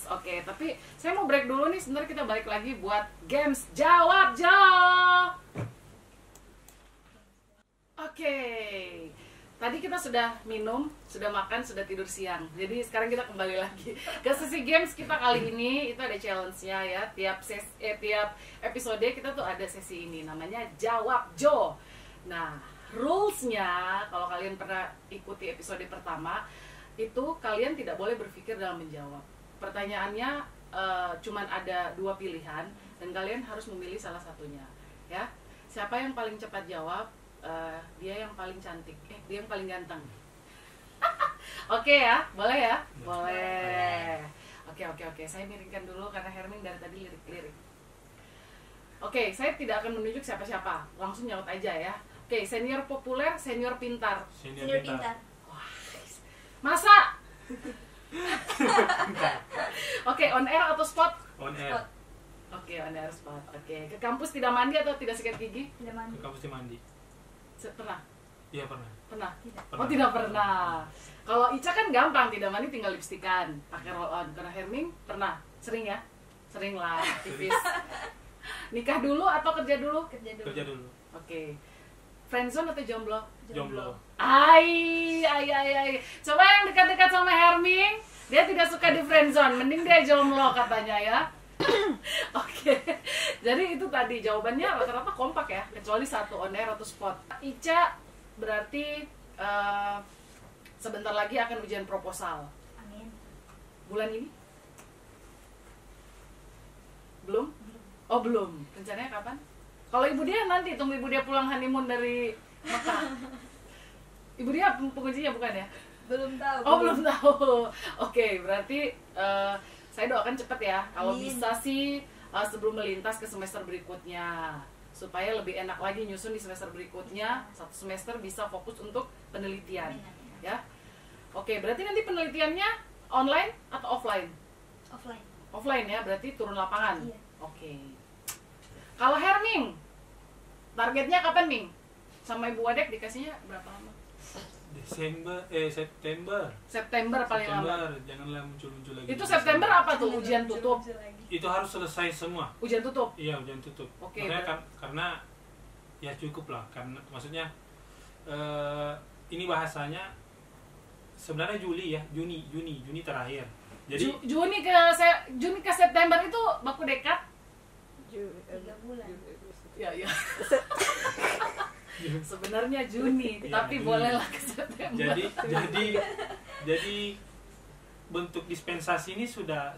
Oke, tapi saya mau break dulu nih. Sebentar kita balik lagi buat games Jawab Jo. Oke, tadi kita sudah minum, sudah makan, sudah tidur siang. Jadi sekarang kita kembali lagi ke sesi games kita kali ini. Itu ada challenge-nya ya. Tiap episode kita tuh ada sesi ini, namanya Jawab Jo. Nah, rules-nya kalau kalian pernah ikuti episode pertama, itu kalian tidak boleh berpikir dalam menjawab. Pertanyaannya cuman ada 2 pilihan dan kalian harus memilih salah satunya. Ya, siapa yang paling cepat jawab? Dia yang paling cantik, dia yang paling ganteng. Oke ya, boleh ya? Boleh. Oke. Saya miringkan dulu karena Herming dari tadi lirik-lirik. Oke, saya tidak akan menunjuk siapa-siapa, langsung nyaut aja ya. Oke, senior populer, senior pintar. Senior pintar. Wah, masa? Oke, on air atau spot? On air. Oke, on air spot. Oke, ke kampus tidak mandi atau tidak sikat gigi? Tidak mandi. Ke kampus mandi. Pernah? Iya pernah. Pernah? Tidak. Oh, tidak pernah. Kalau Ica kan gampang, tidak mandi tinggal lipstikan, pakai roll on. Karena Herming pernah? Sering ya? Sering lah, aktivis. Nikah dulu atau kerja dulu? Kerja dulu. Oke. Friendzone atau jomblo? Jomblo. Ai. Coba yang dekat-dekat sama Herming, dia tidak suka di friendzone, mending dia jomblo katanya ya. Oke. Jadi itu tadi jawabannya rata-rata kompak ya, kecuali satu on air atau spot. Ica berarti sebentar lagi akan ujian proposal. Amin. Bulan ini? Belum? Oh belum. Rencananya kapan? Kalau Ibu Dia nanti tunggu Ibu Dia pulang honeymoon dari Mekah. Ibu Dia pengujinya bukan ya? Belum tahu. Oh belum tahu. Oke, berarti saya doakan cepet ya. Kalau Amin. bisa sih sebelum melintas ke semester berikutnya, supaya lebih enak lagi nyusun di semester berikutnya. Satu semester bisa fokus untuk penelitian. Amin. Ya. Oke, berarti nanti penelitiannya online atau offline? Offline. Offline ya, berarti turun lapangan. Iya. Oke. Kalau Herming, targetnya kapan Ming? Sama Ibu Wadek dikasihnya berapa lama? September Paling lama. janganlah muncul lagi. Itu September apa tuh ujian tutup? Itu harus selesai semua. Ujian tutup. Iya, ujian tutup. Oke, Makanya karena ya cukup lah, karena maksudnya ini bahasanya sebenarnya Juni terakhir. Jadi Juni ke September itu baku dekat. 3 bulan. Ya. Sebenarnya Juni, Ya, tapi Juni. bolehlah ke September. jadi bentuk dispensasi ini sudah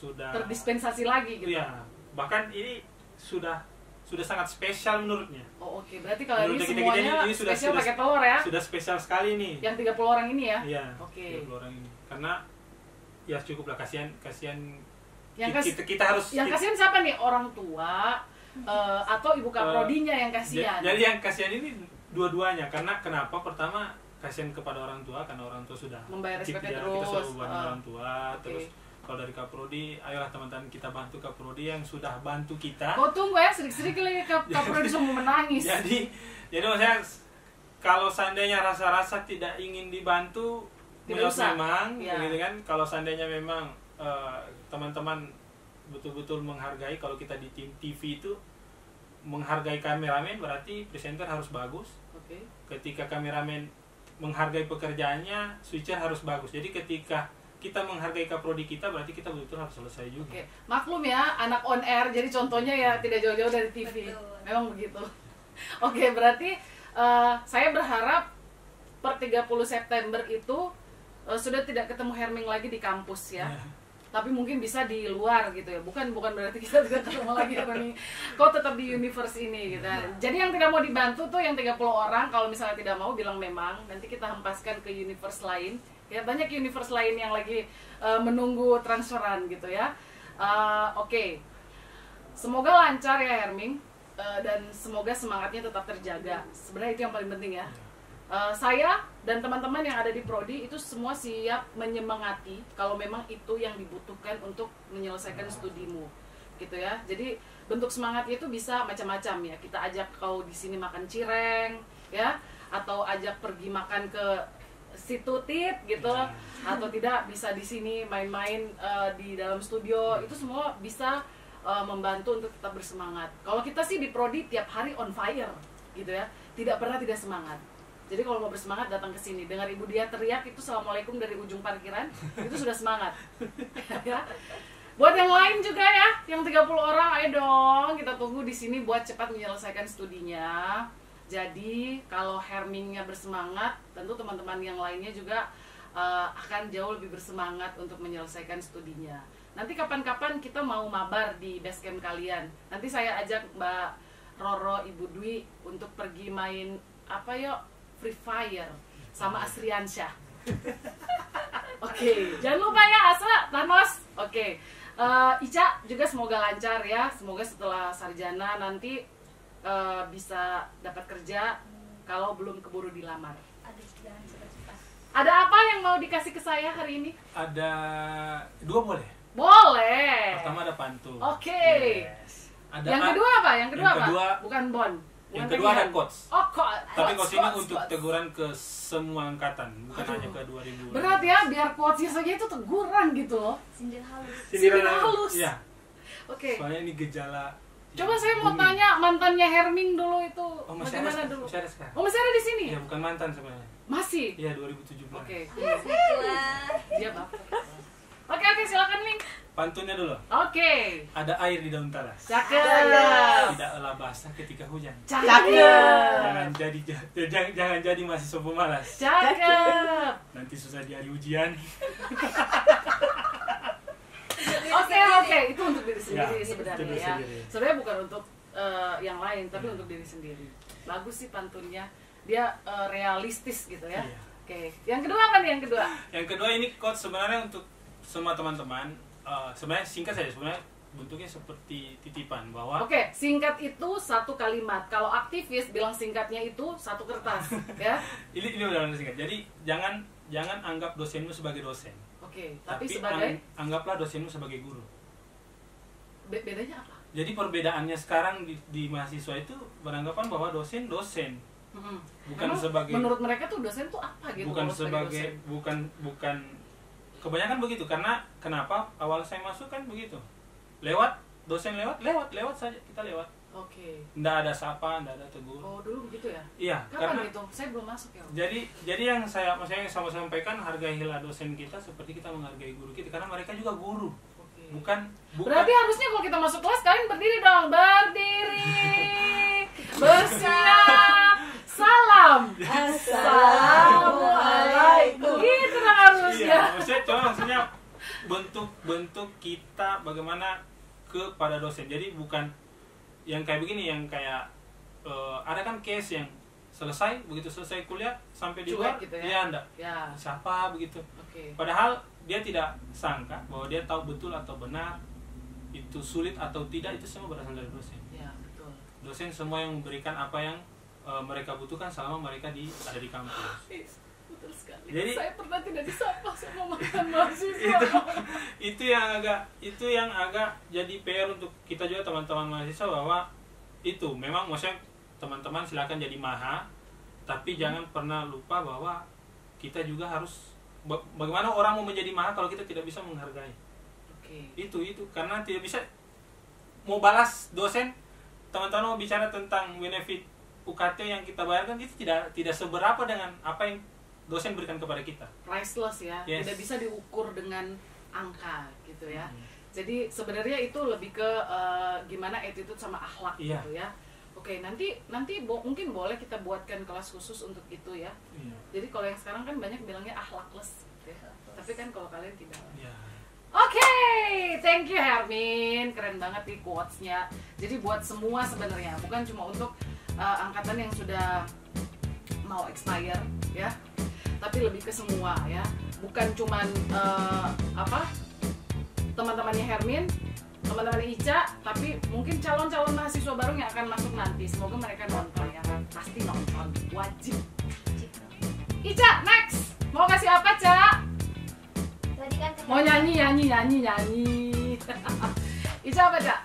Terdispensasi lagi gitu. ya, bahkan ini sudah sangat spesial menurutnya. Oh, oke. Berarti kalau ini Menurut kita semuanya ini spesial pakai telur ya. Sudah spesial sekali nih. Yang 30 orang ini ya. Iya. Oke. 30 orang ini. Karena ya cukup lah, kasihan Yang kita harus kasihan siapa nih? Orang tua atau ibu kaprodinya yang kasihan? Jadi yang kasihan ini dua-duanya. Karena kenapa? Pertama kasihan kepada orang tua, karena orang tua sudah Membayar SPP kita terus. selalu bantu orang tua. Oke. Terus kalau dari Kaprodi, ayolah teman-teman kita bantu Kaprodi yang sudah bantu kita. Oh tunggu ya, sedikit lagi kaprodi semua menangis. Jadi maksudnya kalau seandainya rasa-rasa tidak ingin dibantu, Tidak usah. memang, Ya. gitu kan? Kalau seandainya memang teman-teman betul-betul menghargai, kalau kita di tim TV itu menghargai kameramen, berarti presenter harus bagus. Oke. Ketika kameramen menghargai pekerjaannya, switcher harus bagus. Jadi ketika kita menghargai kaprodi kita, berarti kita betul-betul harus selesai juga. Oke, maklum ya, anak on air, jadi contohnya ya tidak jauh-jauh dari TV. Betul. Memang begitu. Oke, berarti saya berharap per 30 September itu sudah tidak ketemu Herming lagi di kampus ya. Tapi mungkin bisa di luar gitu ya. Bukan berarti kita tidak ketemu lagi Herming. Kau tetap di universe ini gitu. Jadi yang tidak mau dibantu tuh yang 30 orang, kalau misalnya tidak mau bilang memang, nanti kita hempaskan ke universe lain. Ya, banyak universe lain yang lagi menunggu transferan gitu ya. Oke. Semoga lancar ya Herming, dan semoga semangatnya tetap terjaga. Sebenarnya itu yang paling penting ya. Saya dan teman-teman yang ada di Prodi itu semua siap menyemangati kalau memang itu yang dibutuhkan untuk menyelesaikan studimu gitu ya. Jadi bentuk semangatnya itu bisa macam-macam ya. Kita ajak kau di sini makan cireng ya, atau ajak pergi makan ke si Tutit gitu, atau tidak bisa di sini main-main di dalam studio. Itu semua bisa membantu untuk tetap bersemangat. Kalau kita sih di Prodi tiap hari on fire gitu ya, tidak pernah tidak semangat. Jadi kalau mau bersemangat datang ke sini, dengar Ibu Dia teriak itu assalamualaikum dari ujung parkiran, itu sudah semangat. Ya. Buat yang lain juga ya, yang 30 orang, ayo dong kita tunggu di sini buat cepat menyelesaikan studinya. Jadi kalau Hermingnya bersemangat, tentu teman-teman yang lainnya juga akan jauh lebih bersemangat untuk menyelesaikan studinya. Nanti kapan-kapan kita mau mabar di basecamp kalian. Nanti saya ajak Mbak Roro, Ibu Dwi untuk pergi main apa yuk? Free Fire sama Asriansyah. Oke, jangan lupa ya Asra, Thanos. Oke. Ica juga semoga lancar ya. Semoga setelah sarjana nanti bisa dapat kerja kalau belum keburu dilamar. Aduh, jangan cepat-cepat. Ada apa yang mau dikasih ke saya hari ini? Ada 2 boleh? Boleh. Pertama ada pantun. Oke. Yes. Ada Yang kedua apa? Yang kedua yang apa? kedua, Bukan bon. yang Bukan kedua ada tagihan. quotes. Oh, Tapi quotes ini quotes, untuk quotes. teguran ke semua angkatan, bukan Aduh. hanya ke 2000. Berat ya, biar quotesnya saja itu teguran gitu loh. Sindir halus. Sindiran halus. Iya. Oke. Soalnya ini gejala. Coba saya mau booming. tanya mantannya Herming dulu itu Oh, masih bagaimana ada, dulu? masih ada sekarang. Oh, masih ada di sini? Iya, bukan mantan sebenarnya. Masih? Iya, 2017. Oke. Wah. Dia baper. Oke, silakan Ming. Pantunnya dulu. Oke. Ada air di daun talas. Cakep. Tidaklah basah ketika hujan. Cakep. Jangan jadi mahasiswa pemalas. Cakep. Nanti susah di hari ujian. Oke, itu untuk diri sendiri Ya, sebenarnya untuk diri ya. sendiri. Sebenarnya bukan untuk yang lain, tapi untuk diri sendiri. Bagus sih pantunnya. Dia realistis gitu ya. Iya. Oke. Yang kedua apa nih yang kedua? Yang kedua ini quote sebenarnya untuk semua teman-teman. Sebenarnya singkat saja, sebenarnya bentuknya seperti titipan bahwa Oke, singkat itu satu kalimat. Kalau aktivis bilang singkatnya itu satu kertas, ya. ini udah singkat. Jadi jangan anggap dosenmu sebagai dosen. Oke, tapi sebagai anggaplah dosenmu sebagai guru. bedanya apa? Jadi perbedaannya sekarang di mahasiswa itu beranggapan bahwa dosen bukan Emang sebagai, menurut mereka tuh dosen tuh apa gitu? bukan kalau sebagai dosen? bukan kebanyakan begitu. Karena kenapa awal saya masuk kan begitu, lewat dosen lewat saja, kita lewat, Oke. nggak ada sapa, nggak ada tegur. Oh, dulu begitu ya? Iya, Kapan karena gitu? Saya belum masuk ya. jadi yang saya sama sampaikan, hargailah dosen kita seperti kita menghargai guru kita, karena mereka juga guru. Oke. Bukan Berarti harusnya kalau kita masuk kelas kalian berdiri dong, berdiri, bersiap, salam, assalamualaikum. Gitu lah harusnya. Iya, maksudnya bentuk kita bagaimana kepada dosen. Jadi bukan yang kayak begini, yang kayak ada kan case yang begitu selesai kuliah sampai di luar, Cuek gitu ya? iya enggak, Ya. siapa begitu. Oke. Padahal dia tidak sangka bahwa dia tahu betul atau benar, itu sulit atau tidak, itu semua berasal dari dosen. Ya, betul. Dosen semua yang memberikan apa yang mereka butuhkan selama mereka ada di kampus. Betul sekali. Jadi Saya pernah tidak disapa sama mantan mahasiswa. itu yang agak jadi PR untuk kita juga, teman-teman mahasiswa, bahwa itu memang maksudnya teman-teman silakan jadi maha, tapi jangan pernah lupa bahwa kita juga harus bagaimana orang mau menjadi maha kalau kita tidak bisa menghargai. Oke. Itu karena tidak bisa mau balas dosen, teman-teman mau bicara tentang benefit UKT yang kita bayarkan, itu tidak seberapa dengan apa yang dosen berikan kepada kita. Priceless ya. Yes. Tidak bisa diukur dengan angka gitu ya. Jadi sebenarnya itu lebih ke gimana attitude sama akhlak Iya. gitu ya. Oke, nanti mungkin boleh kita buatkan kelas khusus untuk itu ya. Iya. Jadi kalau yang sekarang kan banyak bilangnya akhlakless gitu ya. Tapi kan kalau kalian tidak. Iya. Oke, thank you Hermin. Keren banget nih quotes-nya. Jadi buat semua sebenarnya, bukan cuma untuk angkatan yang sudah mau expire ya. Tapi lebih ke semua ya. Bukan cuman teman-temannya Hermin, teman-teman Ica, tapi mungkin calon-calon mahasiswa baru yang akan masuk nanti. Semoga mereka nonton ya. Pasti nonton, wajib. Ica, next. Mau kasih apa, Ca? Tadi kan Mau nyanyi. Ica apa, Ca?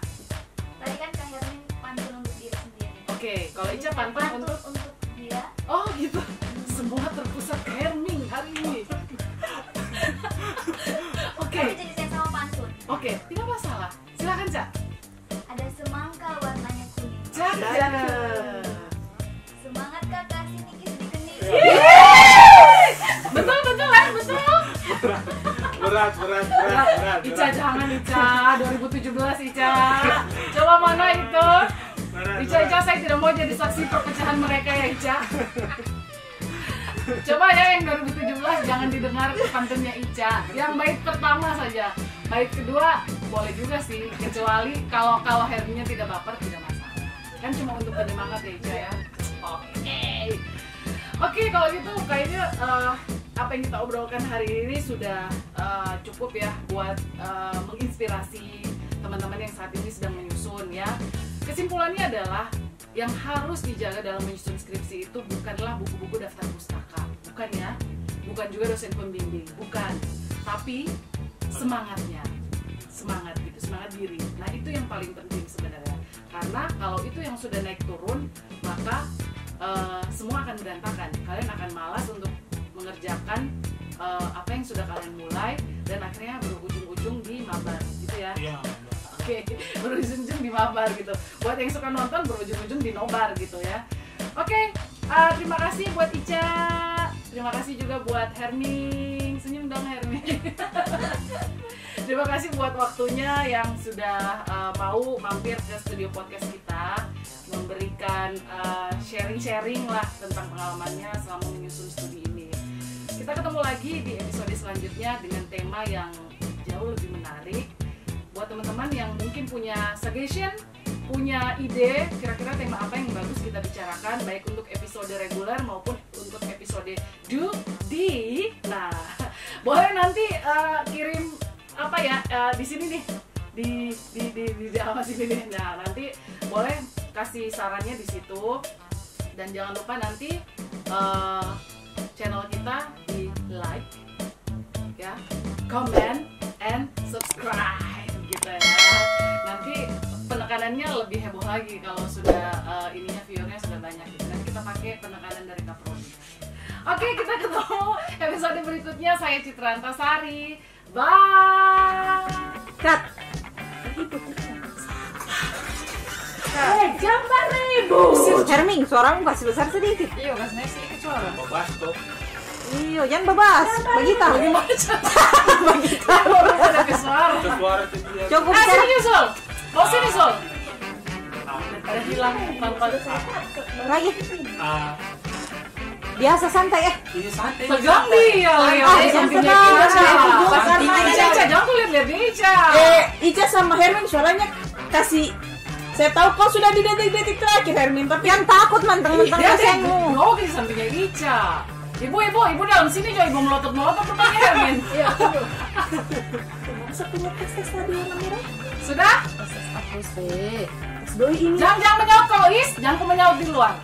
Tadi kan Kak Hermin pantun untuk diri sendiri. Oke, kalau Ica pantun untuk dia. Oh gitu. Semua terpusat ke Hermin hari ini. Oke. Tapi jadi saya sama pantun. Oke, tidak masalah. Silakan, Ca. Ada semangka warnanya kuning. Cakep. Semangat kakak sini kis dikening. Betul kan? Betul. Berat. Ica jangan Ica. 2017 Ica. Coba mana itu? Ica saya tidak mau jadi saksi perpecahan mereka ya Ica. Coba ya yang 2017 jangan didengar pantunnya Ica. Yang bait pertama saja. Bait kedua boleh juga sih, kecuali kalau Herminya tidak baper tidak masalah. Kan cuma untuk penyemangat ya Ica ya. Oke, kalau gitu kayaknya apa yang kita obrolkan hari ini sudah cukup ya buat menginspirasi teman-teman yang saat ini sedang menyusun ya. Kesimpulannya adalah yang harus dijaga dalam menyusun skripsi itu bukanlah buku-buku daftar pustaka, bukan ya, bukan juga dosen pembimbing, bukan, tapi semangatnya, semangat diri. Nah itu yang paling penting sebenarnya, karena kalau itu yang sudah naik turun, maka semua akan berantakan. Kalian akan malas untuk mengerjakan apa yang sudah kalian mulai, dan akhirnya berujung-ujung di mabar, gitu ya. Iya. Oke, berujung-ujung di mabar gitu. Buat yang suka nonton berujung-ujung di nobar gitu ya. Oke, terima kasih buat Ica. Terima kasih juga buat Herming. Senyum dong Herming. Terima kasih buat waktunya yang sudah mau mampir ke studio podcast kita, memberikan sharing-sharing lah tentang pengalamannya selama menyusun studi ini. Kita ketemu lagi di episode selanjutnya dengan tema yang jauh lebih menarik. Buat teman-teman yang mungkin punya suggestion, punya ide kira-kira tema apa yang bagus kita bicarakan, baik untuk episode reguler maupun untuk episode Dudi. Nah, boleh nanti kirim apa ya di sini nih, di alamat sini nih. Nah, nanti boleh kasih sarannya di situ, dan jangan lupa nanti channel kita di like, ya, comment, and subscribe gitu ya. Nanti penekanannya lebih heboh lagi kalau sudah ininya viewernya sudah banyak gitu. Nanti kita pakai penekanan dari Kaprodi. Oke, kita ketemu episode berikutnya. Saya Citra Antasari. Bye. Cut. Jam 4.000. Herming, suaramu kasih besar sedikit. Iya, kasih sedikit suara. Bebas tuh. Iya, jangan bebas. Begitu. Bagaimana cara? Begitu. Ada suara. Suara dia. Cukup Sini Sul. Mau sini Sul. Ada hilang tanpa lagi. Biasa santai ya. Ini santai. Tegang dia. Sampingnya Ica, jangan tuh lihat Ica. Ica sama Hermin suaranya kasih. Saya tahu kau sudah di detik-detik terakhir Hermin, tapi Yang takut mentang-mentang kesengu. Oh, di sampingnya Ica. Ibu dalam sini Jo, ibu melotot-melotot pertanyaan Hermin. iya tunggu. Masa punya tes tadi warna merah? Sudah? Aku sih. Doi ini. Jangan menyaut kalau Is, jangan menyaut di luar.